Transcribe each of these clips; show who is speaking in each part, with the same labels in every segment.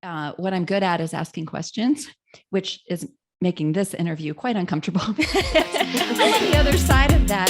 Speaker 1: What I'm good at is asking questions, which is making this interview quite uncomfortable. I'm on the other side of that.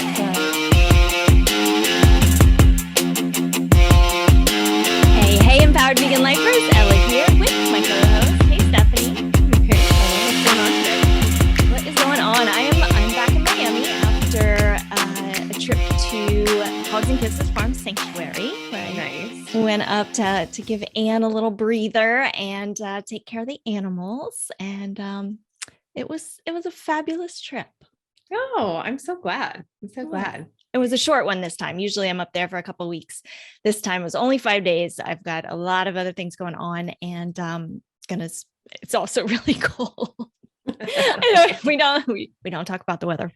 Speaker 2: Hey, empowered vegan lifers, Ella here with my co-host. Hey, Stephanie.
Speaker 3: Okay, what's going on today?
Speaker 2: What is going on? I'm back in Miami after a trip to Hogs and Kisses Farm Sanctuary, where I went up to give Anne a little breather and take care of the animals, and it was a fabulous trip.
Speaker 3: Oh, I'm so glad. I'm so glad.
Speaker 2: It was a short one this time. Usually I'm up there for a couple of weeks. This time was only 5 days. I've got a lot of other things going on, and it's also really cold. I know we don't talk about the weather,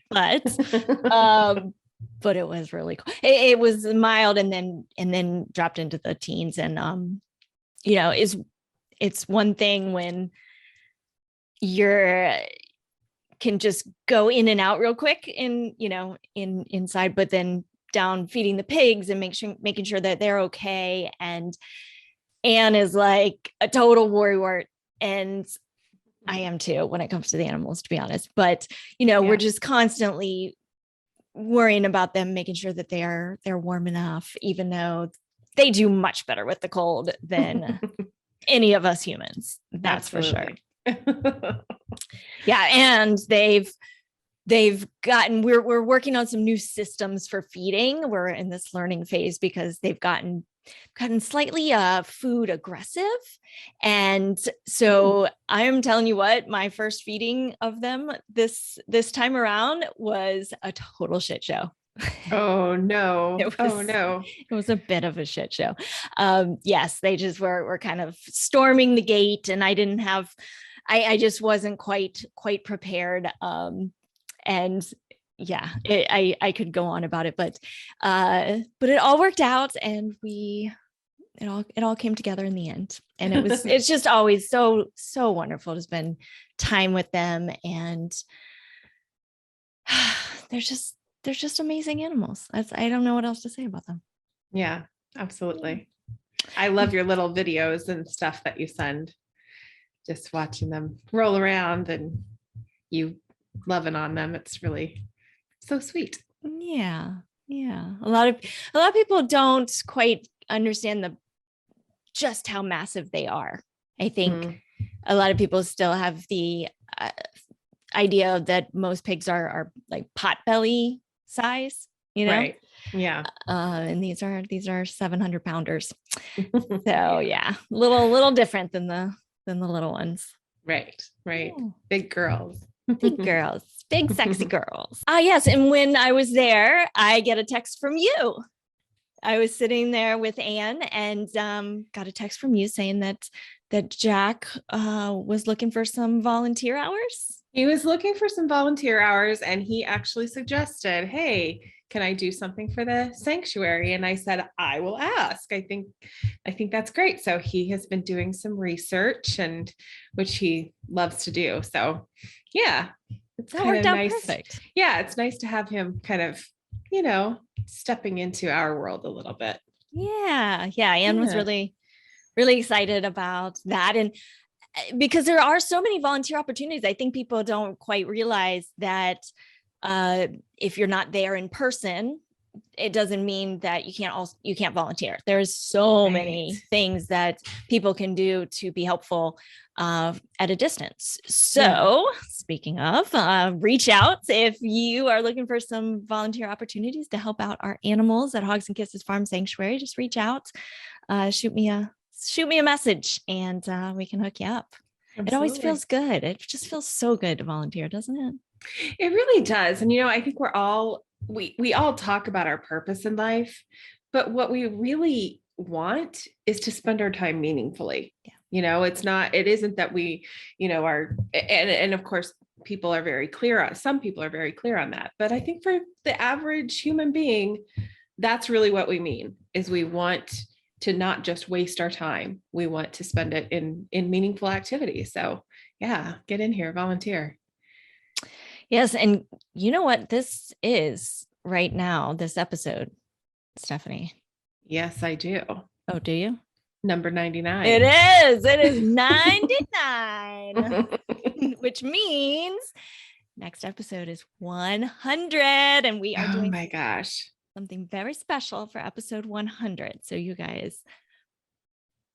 Speaker 2: but it was really cold. It was mild and then dropped into the teens, and it's one thing when can just go in and out real quick inside, but then down feeding the pigs and making sure that they're okay. And Anne is like a total worrywart, and I am too when it comes to the animals, to be honest. But we're just constantly worrying about them, making sure that they're warm enough, even though they do much better with the cold than any of us humans. That's Absolutely. For sure. Yeah, and they've gotten. We're working on some new systems for feeding. We're in this learning phase because they've gotten slightly food aggressive, and so I'm telling you what, my first feeding of them this time around was a total shit show.
Speaker 3: Oh no.
Speaker 2: It was a bit of a shit show. Yes, they just were kind of storming the gate, and I just wasn't quite prepared. And yeah, I could go on about it, but it all worked out, and it all came together in the end. And it's just always so wonderful to spend time with them, and they're just amazing animals. I don't know what else to say about them.
Speaker 3: Yeah, absolutely. I love your little videos and stuff that you send. Just watching them roll around and you loving on them. It's really so sweet.
Speaker 2: Yeah. A lot of people don't quite understand just how massive they are. I think a lot of people still have the idea that most pigs are like potbelly size,
Speaker 3: Right. Yeah.
Speaker 2: And these are 700 pounders. So yeah, little different than the little ones.
Speaker 3: Right. Oh. Big girls.
Speaker 2: Big sexy girls. Yes. And when I was there, I get a text from you. I was sitting there with Anne and got a text from you saying that Jack was looking for some volunteer hours.
Speaker 3: He was looking for some volunteer hours, and he actually suggested, hey, can I do something for the sanctuary? And I said, I will ask. I think that's great. So he has been doing some research, and which he loves to do. So yeah, it's kind of nice.
Speaker 2: Perfect.
Speaker 3: Yeah, it's nice to have him kind of, stepping into our world a little bit.
Speaker 2: Yeah. Anne was really, really excited about that. And because there are so many volunteer opportunities, I think people don't quite realize that if you're not there in person, it doesn't mean that you can't volunteer. There's so many things that people can do to be helpful at a distance. So speaking of, reach out if you are looking for some volunteer opportunities to help out our animals at Hogs and Kisses Farm Sanctuary. Just reach out, shoot me a message, and we can hook you up. Absolutely. It always feels good. It just feels so good to volunteer, doesn't it?
Speaker 3: It really does. And, I think we all talk about our purpose in life, but what we really want is to spend our time meaningfully. Yeah. It isn't that we, are, and of course, some people are very clear on that. But I think for the average human being, that's really what we mean, is we want to not just waste our time. We want to spend it in meaningful activities. So yeah, get in here, volunteer.
Speaker 2: Yes. And you know what this is right now, this episode, Stephanie?
Speaker 3: Yes, I do.
Speaker 2: Oh, do you?
Speaker 3: number 99.
Speaker 2: It is. It is 99, which means next episode is 100. And we are
Speaker 3: Oh
Speaker 2: doing
Speaker 3: my gosh.
Speaker 2: something very special for episode 100. So you guys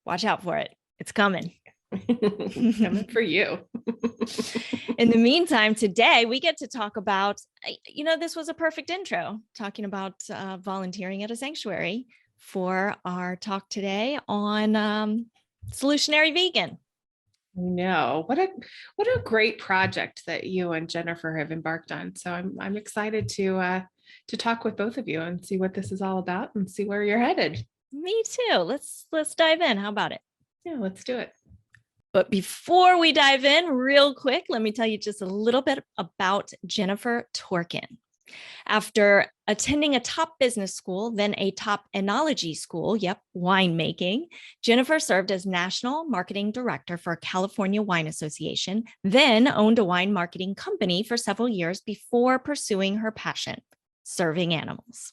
Speaker 2: watch out for it. It's coming.
Speaker 3: Coming for you.
Speaker 2: In the meantime, today we get to talk about, this was a perfect intro, talking about volunteering at a sanctuary for our talk today on Solutionary Vegan.
Speaker 3: No, what a great project that you and Jennifer have embarked on. So I'm excited to talk with both of you and see what this is all about and see where you're headed.
Speaker 2: Me too. Let's dive in. How about it?
Speaker 3: Yeah, let's do it.
Speaker 2: But before we dive in, real quick, let me tell you just a little bit about Jennifer Torkin. After attending a top business school, then a top enology school, winemaking, Jennifer served as National Marketing Director for California Wine Association, then owned a wine marketing company for several years before pursuing her passion, serving animals.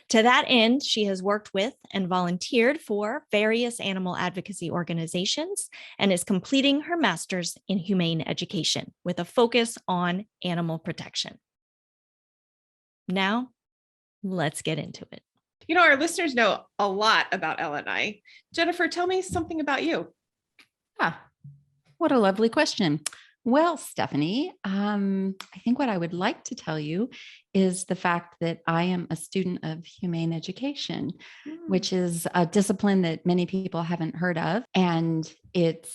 Speaker 2: To that end, she has worked with and volunteered for various animal advocacy organizations and is completing her master's in humane education with a focus on animal protection. Now, let's get into it.
Speaker 3: Our listeners know a lot about Ella and I. Jennifer, tell me something about you.
Speaker 1: What a lovely question. Well, Stephanie, I think what I would like to tell you is the fact that I am a student of humane education, which is a discipline that many people haven't heard of. And it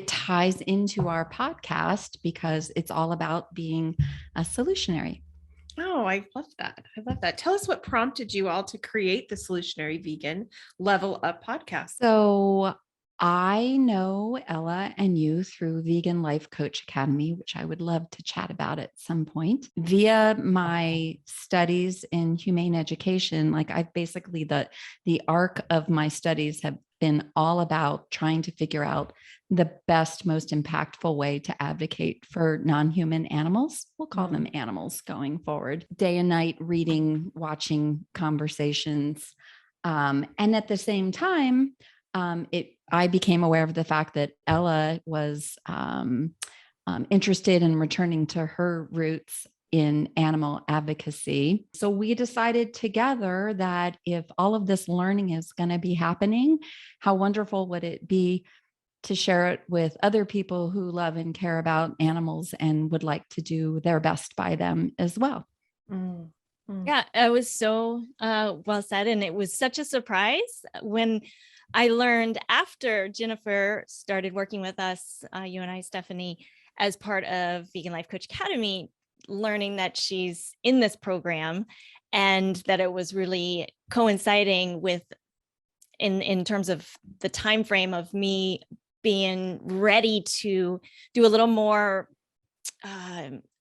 Speaker 1: ties into our podcast because it's all about being a solutionary.
Speaker 3: Oh, I love that. I love that. Tell us what prompted you all to create the Solutionary Vegan Level-Up podcast.
Speaker 1: So I know Ella and you through Vegan Life Coach Academy, which I would love to chat about at some point. Via my studies in humane education, I've basically the arc of my studies have been all about trying to figure out the best, most impactful way to advocate for non-human animals. We'll call them animals going forward. Day and night reading, watching conversations. And at the same time, I became aware of the fact that Ella was interested in returning to her roots in animal advocacy. So we decided together that if all of this learning is going to be happening, how wonderful would it be to share it with other people who love and care about animals and would like to do their best by them as well.
Speaker 2: Yeah, it was so well said. And it was such a surprise when I learned after Jennifer started working with us, you and I, Stephanie, as part of Vegan Life Coach Academy, learning that she's in this program and that it was really coinciding with in terms of the time frame of me being ready to do a little more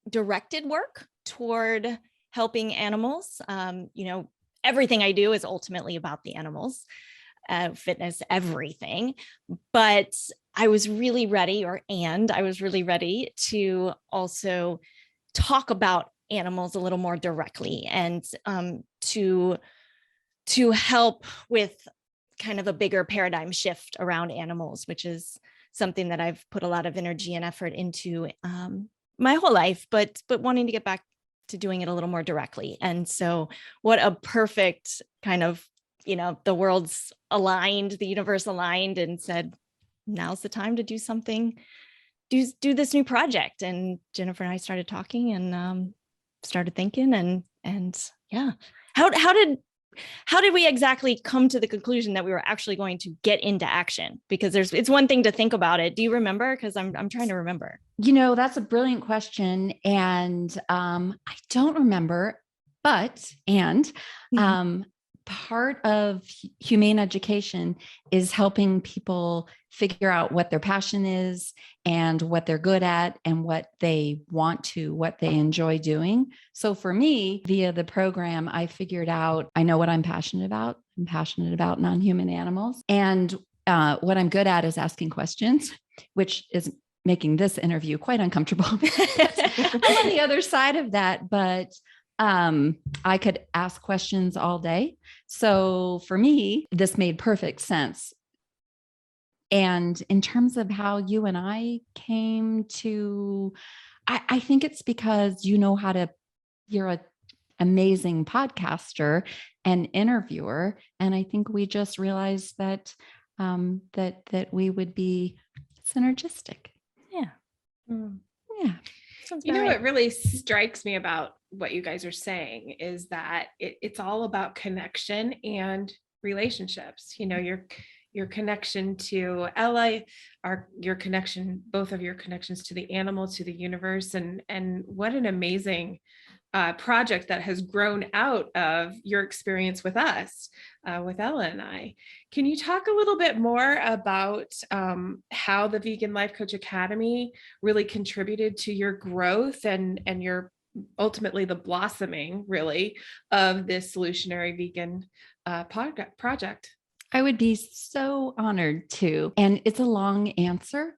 Speaker 2: directed work toward helping animals. Everything I do is ultimately about the animals. Fitness, everything. But I was really ready to also talk about animals a little more directly and to help with kind of a bigger paradigm shift around animals, which is something that I've put a lot of energy and effort into my whole life, but wanting to get back to doing it a little more directly. And so what a perfect kind of, the world's aligned, the universe aligned and said, now's the time to do something, do this new project. And Jennifer and I started talking and started thinking and yeah. How did we exactly come to the conclusion that we were actually going to get into action? Because it's one thing to think about it. Do you remember? Because I'm trying to remember.
Speaker 1: That's a brilliant question. And I don't remember, but part of humane education is helping people figure out what their passion is and what they're good at and what they enjoy doing. So for me, via the program, I figured out, I know what I'm passionate about. I'm passionate about non-human animals. And what I'm good at is asking questions, which is making this interview quite uncomfortable. I'm on the other side of that, but I could ask questions all day. So for me, this made perfect sense. And in terms of how you and I came to, I think it's because you're an amazing podcaster and interviewer. And I think we just realized that that we would be synergistic.
Speaker 2: Yeah.
Speaker 1: Yeah.
Speaker 2: Sounds
Speaker 3: You
Speaker 2: about
Speaker 3: know,
Speaker 2: right.
Speaker 3: what really strikes me about what you guys are saying is that it's all about connection and relationships. You know, your connection to Ella, your connection, both of your connections to the animal, to the universe, and what an amazing project that has grown out of your experience with us, with Ella and I. Can you talk a little bit more about how the Vegan Life Coach Academy really contributed to your growth and your ultimately the blossoming really of this Solutionary Vegan project?
Speaker 1: I would be so honored to. And it's a long answer.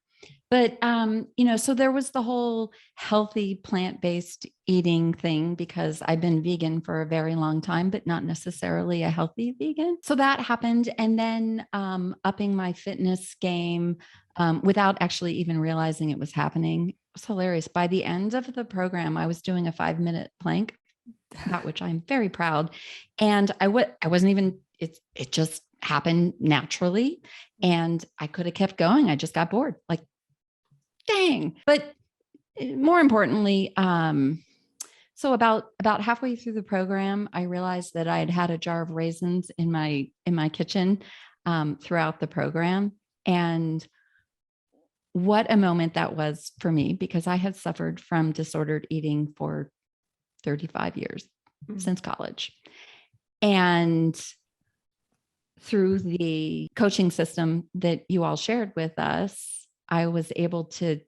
Speaker 1: But, so there was the whole healthy plant-based eating thing because I've been vegan for a very long time, but not necessarily a healthy vegan. So that happened. And then upping my fitness game without actually even realizing it was happening. It was hilarious. By the end of the program, I was doing a 5-minute plank, about which I'm very proud. And I wasn't even, it just happened naturally. And I could have kept going. I just got bored. Like, dang. But more importantly, so about halfway through the program, I realized that I had had a jar of raisins in my kitchen throughout the program. And what a moment that was for me, because I had suffered from disordered eating for 35 years since college. And through the coaching system that you all shared with us, I was able to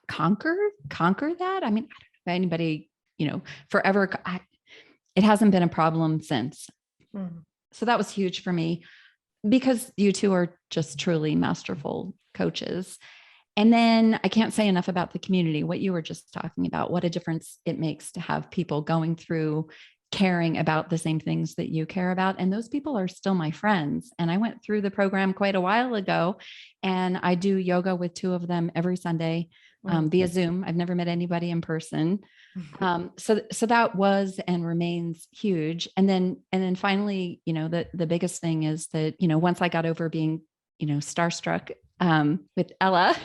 Speaker 1: conquer that. I mean, I don't know if anybody, forever, it hasn't been a problem since. So that was huge for me because you two are just truly masterful coaches. And then I can't say enough about the community, what you were just talking about, what a difference it makes to have people going through caring about the same things that you care about. And those people are still my friends. And I went through the program quite a while ago, and I do yoga with 2 of them every Sunday via Zoom. I've never met anybody in person. So that was and remains huge. And then finally, the biggest thing is that, once I got over being, starstruck with Ella,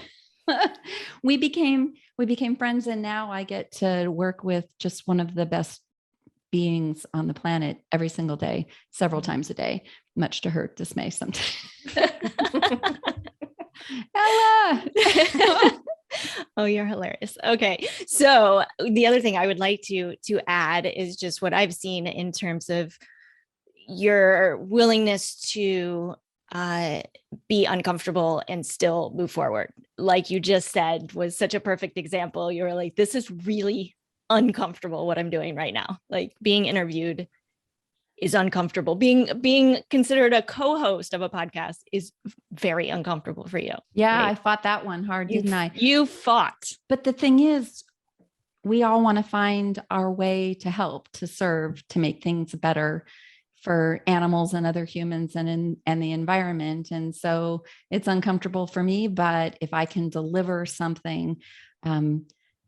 Speaker 1: we became friends. And now I get to work with just one of the best beings on the planet every single day, several times a day, much to her dismay sometimes. Ella!
Speaker 2: Oh, you're hilarious. Okay. So the other thing I would like to add is just what I've seen in terms of your willingness to be uncomfortable and still move forward. Like you just said, was such a perfect example. You were like, this is really uncomfortable what I'm doing right now. Like being interviewed is uncomfortable. Being considered a co-host of a podcast is very uncomfortable for you.
Speaker 1: Yeah,
Speaker 2: right?
Speaker 1: I fought that one hard, didn't I?
Speaker 2: You fought.
Speaker 1: But the thing is, we all want to find our way to help, to serve, to make things better for animals and other humans and the environment. And so it's uncomfortable for me, but if I can deliver something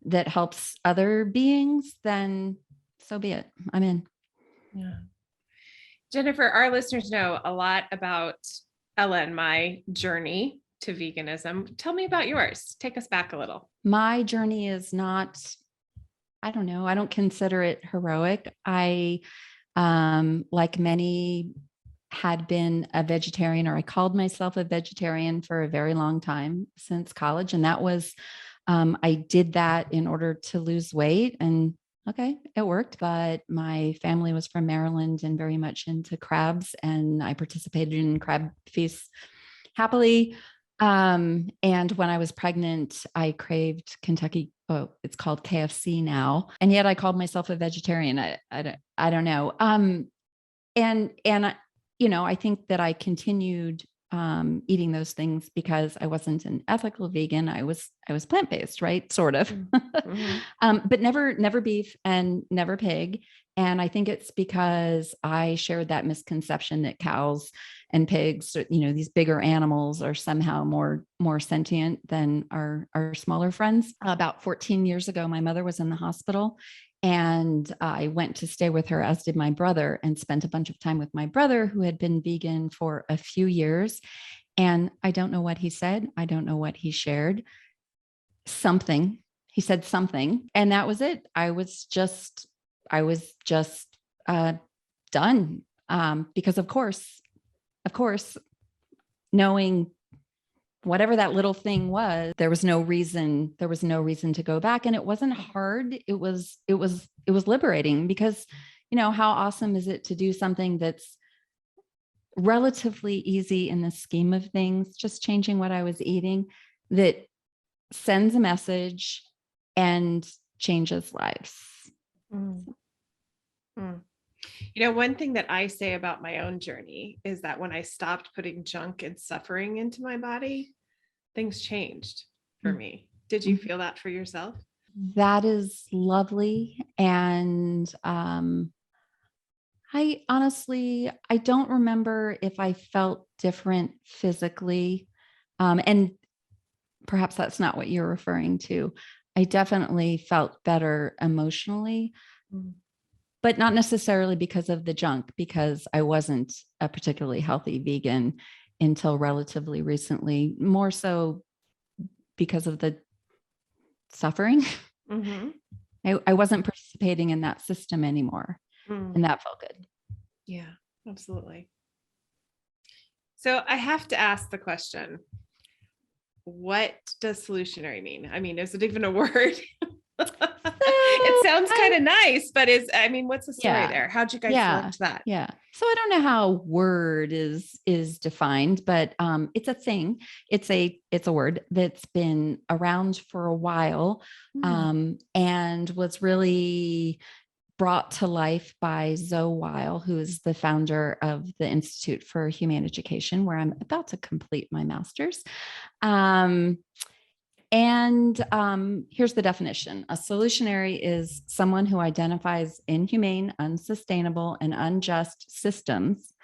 Speaker 1: that helps other beings, then so be it. I'm in.
Speaker 3: Yeah. Jennifer, our listeners know a lot about Ella and my journey to veganism. Tell me about yours. Take us back a little.
Speaker 1: My journey is not, I don't know, I don't consider it heroic. I, like many, had been a vegetarian, or I called myself a vegetarian for a very long time since college. And that was, I did that in order to lose weight, and okay, it worked. But my family was from Maryland and very much into crabs, and I participated in crab feasts happily. And when I was pregnant, I craved Kentucky. Oh, it's called KFC now. And yet I called myself a vegetarian. I don't know. And I think that I continued eating those things because I wasn't an ethical vegan. I was plant-based, right? Sort of,
Speaker 3: Mm-hmm.
Speaker 1: but never beef and never pig. And I think it's because I shared that misconception that cows and pigs, these bigger animals are somehow more sentient than our smaller friends. About 14 years ago, my mother was in the hospital, and I went to stay with her, as did my brother, and spent a bunch of time with my brother, who had been vegan for a few years. And I don't know what he said. I don't know what he shared. He said something, and that was it. I was just done. Because of course, knowing whatever that little thing was, there was no reason to go back. And it wasn't hard. It was liberating, because, how awesome is it to do something that's relatively easy in the scheme of things, just changing what I was eating, that sends a message and changes lives.
Speaker 3: Mm. Mm. One thing that I say about my own journey is that when I stopped putting junk and suffering into my body, things changed for me. Did you feel that for yourself?
Speaker 1: That is lovely. And I honestly don't remember if I felt different physically. And perhaps that's not what you're referring to. I definitely felt better emotionally, but not necessarily because of the junk, because I wasn't a particularly healthy vegan until relatively recently, more so because of the suffering.
Speaker 3: Mm-hmm.
Speaker 1: I wasn't participating in that system anymore. And that felt good.
Speaker 3: Yeah, absolutely. So I have to ask the question, what does solutionary mean? I mean, is it even a word? It sounds kind of nice, but what's the story there? How'd you guys select that?
Speaker 1: Yeah. So I don't know how word is defined, but it's a thing. It's a word that's been around for a while, and was really brought to life by Zoe Weil, who is the founder of the Institute for Humane Education, where I'm about to complete my master's. Here's the definition. A solutionary is someone who identifies inhumane, unsustainable, and unjust systems,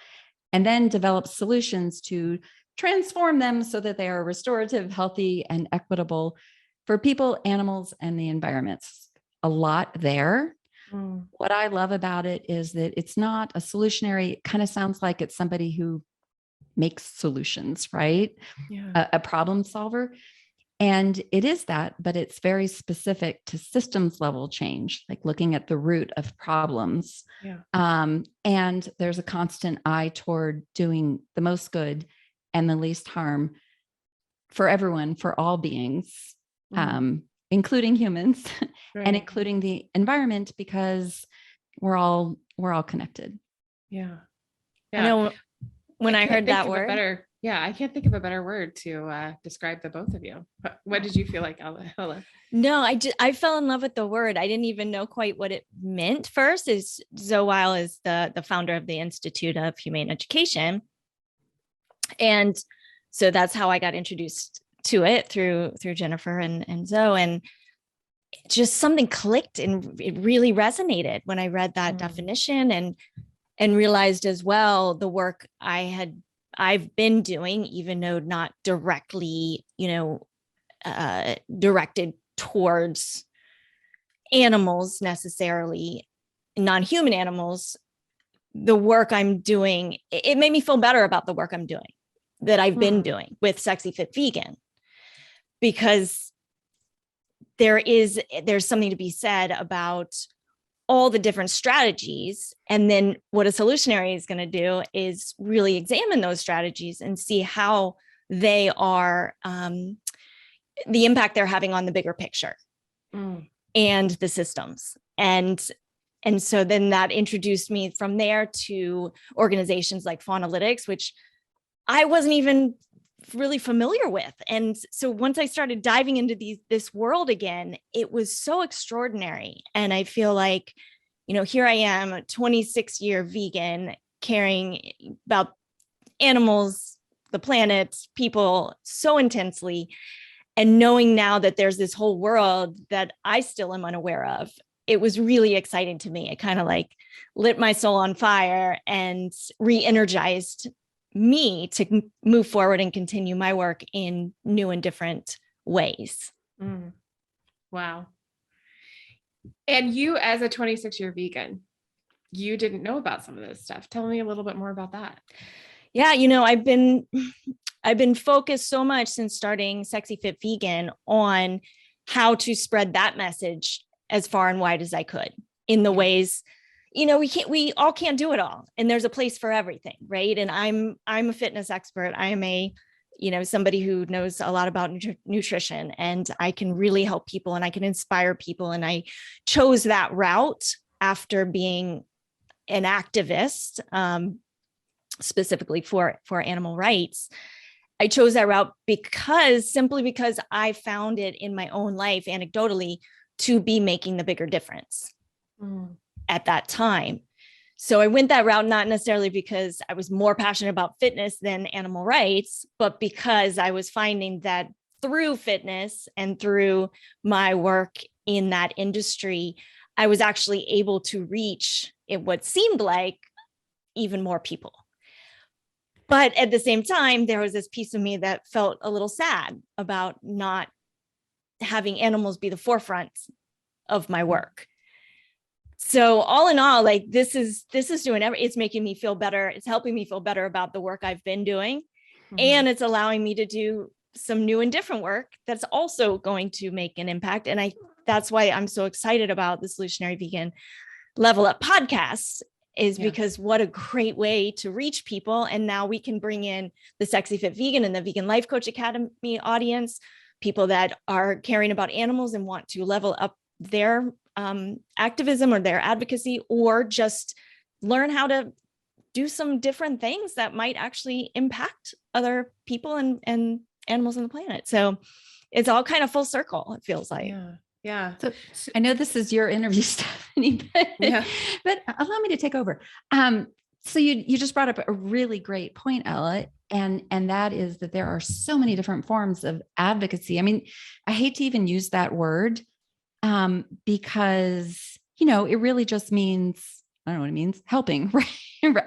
Speaker 1: and then develops solutions to transform them so that they are restorative, healthy, and equitable for people, animals, and the environments. A lot there. What I love about it is that it's not a solutionary. It kind of sounds like it's somebody who makes solutions, right?
Speaker 3: Yeah.
Speaker 1: A problem solver. And it is that, but it's very specific to systems level change, like looking at the root of problems.
Speaker 3: Yeah.
Speaker 1: And there's a constant eye toward doing the most good and the least harm for everyone, for all beings, including humans,
Speaker 3: Right.
Speaker 1: and including the environment, because we're all connected.
Speaker 3: Yeah.
Speaker 2: I know when I heard that word.
Speaker 3: I can't think of a better word to describe the both of you. What did you feel like, Ella?
Speaker 2: No, I fell in love with the word. I didn't even know quite what it meant first. Is Zoe Weil is the founder of the Institute of Humane Education. And so that's how I got introduced to it through Jennifer and Zoe. And just something clicked, and it really resonated when I read that definition and realized as well the work I've been doing, even though not directly, directed towards animals necessarily, non-human animals. The work I'm doing, it made me feel better about the work I'm doing, that I've been doing with Sexy Fit Vegan, because there's something to be said about all the different strategies. And then what a solutionary is going to do is really examine those strategies and see how they are, the impact they're having on the bigger picture and the systems. And so then that introduced me from there to organizations like Faunalytics, which I wasn't even really familiar with. And so once I started diving into this world again, it was so extraordinary. And I feel like, here I am, a 26-year vegan, caring about animals, the planet, people so intensely. And knowing now that there's this whole world that I still am unaware of, it was really exciting to me. It kind of like lit my soul on fire and re-energized me to move forward and continue my work in new and different ways.
Speaker 3: Mm. Wow. And you, as a 26-year vegan, you didn't know about some of this stuff. Tell me a little bit more about that.
Speaker 2: Yeah, you know, I've been focused so much since starting Sexy Fit Vegan on how to spread that message as far and wide as I could in the ways, you know, we all can't do it all. And there's a place for everything, right? And I'm a fitness expert. I am somebody who knows a lot about nutrition, and I can really help people and I can inspire people. And I chose that route after being an activist, specifically for animal rights. I chose that route simply because I found it in my own life, anecdotally, to be making the bigger difference at that time. So I went that route, not necessarily because I was more passionate about fitness than animal rights, but because I was finding that through fitness and through my work in that industry, I was actually able to reach what seemed like even more people. But at the same time, there was this piece of me that felt a little sad about not having animals be the forefront of my work. So all in all, like this is doing it's making me feel better. It's helping me feel better about the work I've been doing. And it's allowing me to do some new and different work that's also going to make an impact. And that's why I'm so excited about the Solutionary Vegan Level-Up podcast, is because what a great way to reach people. And now we can bring in the Sexy Fit Vegan and the Vegan Life Coach Academy audience, people that are caring about animals and want to level up their activism or their advocacy, or just learn how to do some different things that might actually impact other people and animals on the planet. So it's all kind of full circle, it feels like.
Speaker 3: Yeah.
Speaker 1: So I know this is your interview, Stephanie, but allow me to take over. So you just brought up a really great point, Ella, and that is that there are so many different forms of advocacy. I mean, I hate to even use that word because, it really just means, I don't know what it means, helping, right?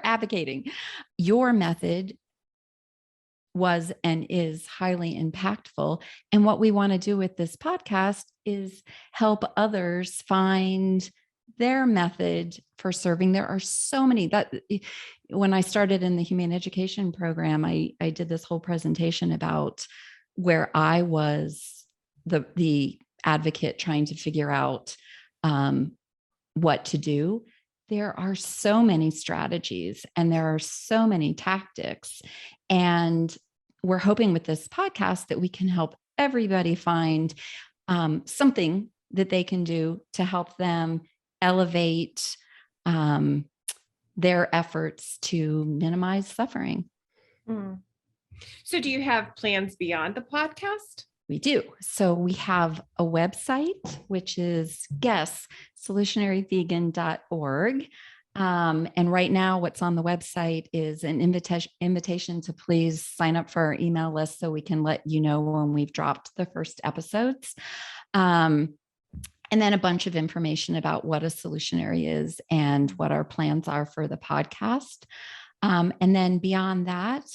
Speaker 1: Advocating. Your method was and is highly impactful. And what we want to do with this podcast is help others find their method for serving. There are so many that when I started in the humane education program, I did this whole presentation about where I was the advocate trying to figure out what to do. There are so many strategies and there are so many tactics. And we're hoping with this podcast that we can help everybody find something that they can do to help them elevate their efforts to minimize suffering.
Speaker 3: So do you have plans beyond the podcast?
Speaker 1: We do. So we have a website, which is solutionaryvegan.org. And right now what's on the website is an invitation to please sign up for our email list so we can let you know when we've dropped the first episodes. And then a bunch of information about what a solutionary is and what our plans are for the podcast. And then beyond that,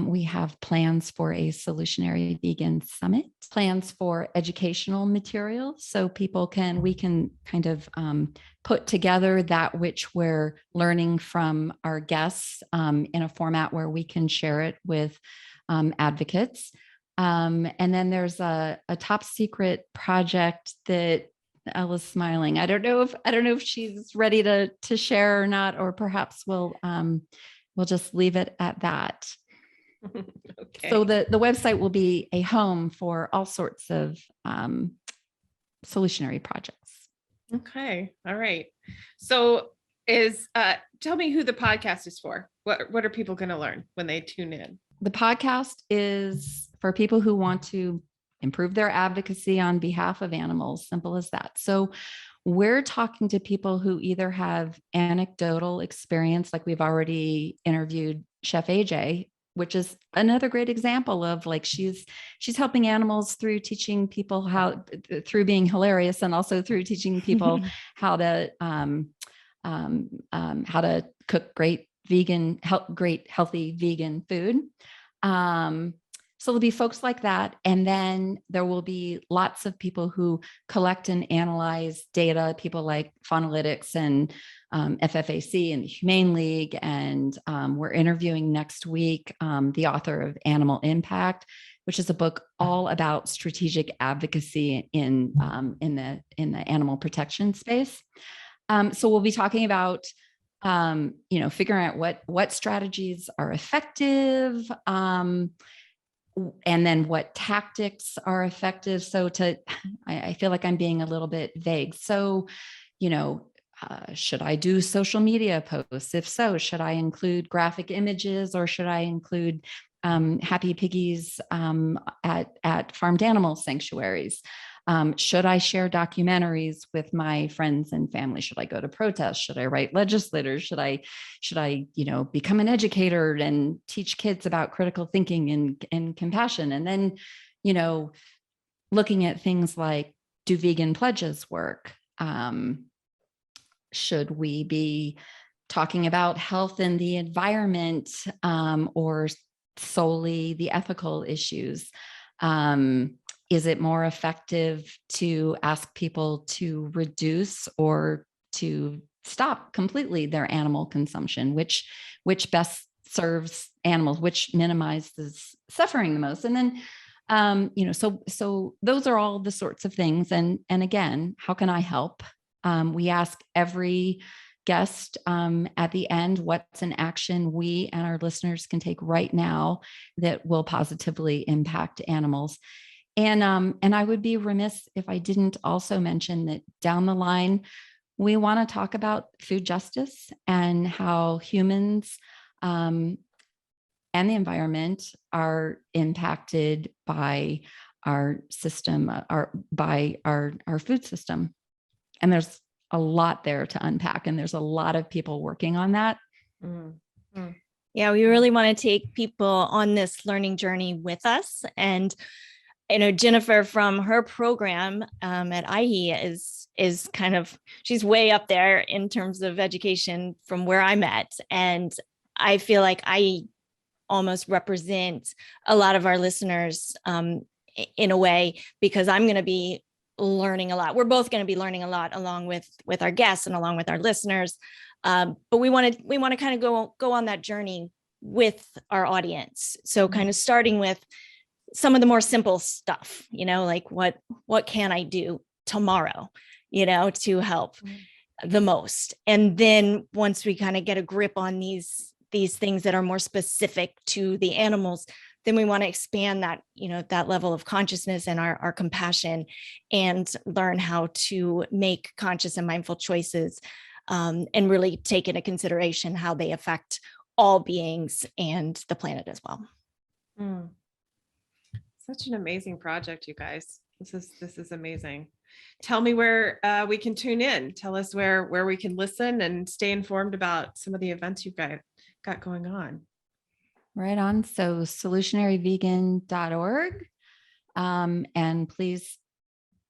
Speaker 1: we have plans for a Solutionary Vegan Summit, plans for educational material. So we can kind of put together that which we're learning from our guests in a format where we can share it with advocates. And then there's a top secret project that Ella's smiling. I don't know if she's ready to share or not, or perhaps we'll just leave it at that.
Speaker 3: Okay.
Speaker 1: So the website will be a home for all sorts of solutionary projects.
Speaker 3: Okay. All right. So tell me who the podcast is for. What are people going to learn when they tune in?
Speaker 1: The podcast is for people who want to improve their advocacy on behalf of animals. Simple as that. So we're talking to people who either have anecdotal experience, like we've already interviewed Chef AJ, which is another great example of like she's helping animals through teaching people through being hilarious, and also through teaching people how to cook great healthy vegan food. So there'll be folks like that. And then there will be lots of people who collect and analyze data, people like Faunalytics and FFAC and the Humane League. And we're interviewing next week the author of Animal Impact, which is a book all about strategic advocacy in the animal protection space. So we'll be talking about figuring out what strategies are effective, and then what tactics are effective. So I feel like I'm being a little bit vague. So, should I do social media posts? If so, should I include graphic images, or should I include happy piggies at farmed animal sanctuaries? Should I share documentaries with my friends and family? Should I go to protests? Should I write legislators? Should I, become an educator and teach kids about critical thinking and compassion? And then, looking at things like, do vegan pledges work? Should we be talking about health and the environment, or solely the ethical issues? Is it more effective to ask people to reduce or to stop completely their animal consumption, which best serves animals, which minimizes suffering the most? And then, so those are all the sorts of things. And again, how can I help? We ask every guest at the end, what's an action we and our listeners can take right now that will positively impact animals? And I would be remiss if I didn't also mention that down the line, we want to talk about food justice and how humans and the environment are impacted by our system, by our food system. And there's a lot there to unpack, and there's a lot of people working on that.
Speaker 2: Mm-hmm. Yeah, we really want to take people on this learning journey with us. And Jennifer from her program at IHE is kind of, she's way up there in terms of education from where I'm at. And I feel like I almost represent a lot of our listeners in a way, because I'm going to be learning a lot. We're both going to be learning a lot along with our guests and along with our listeners. But we want to kind of go on that journey with our audience. So kind of starting with some of the more simple stuff, like what can I do tomorrow, to help the most. And then once we kind of get a grip on these things that are more specific to the animals, then we want to expand that, that level of consciousness and our compassion, and learn how to make conscious and mindful choices, and really take into consideration how they affect all beings and the planet as well.
Speaker 3: Such an amazing project, you guys. This is amazing. Tell me where we can tune in. Tell us where we can listen and stay informed about some of the events you've got going on.
Speaker 1: Right on. So solutionaryvegan.org. And please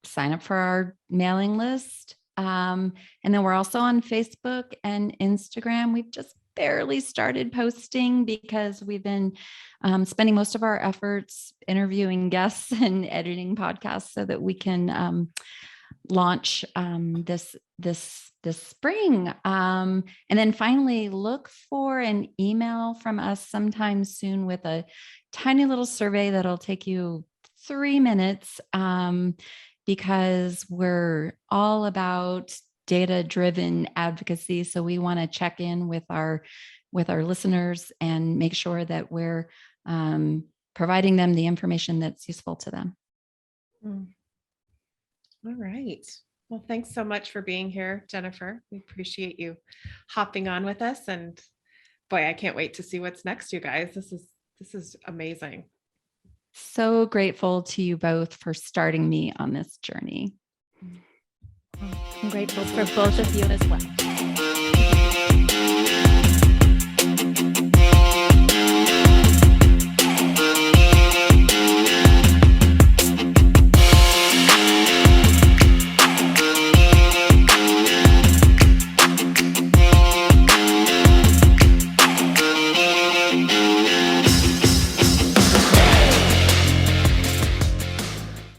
Speaker 1: sign up for our mailing list. And then we're also on Facebook and Instagram. We've just barely started posting because we've been spending most of our efforts interviewing guests and editing podcasts so that we can launch this spring. And then finally, look for an email from us sometime soon with a tiny little survey that'll take you 3 minutes, because we're all about data-driven advocacy. So we want to check in with our listeners and make sure that we're providing them the information that's useful to them.
Speaker 3: All right. Well, thanks so much for being here, Jennifer. We appreciate you hopping on with us. And boy, I can't wait to see what's next, you guys. This is amazing.
Speaker 1: So grateful to you both for starting me on this journey.
Speaker 2: I'm grateful for both of you as well.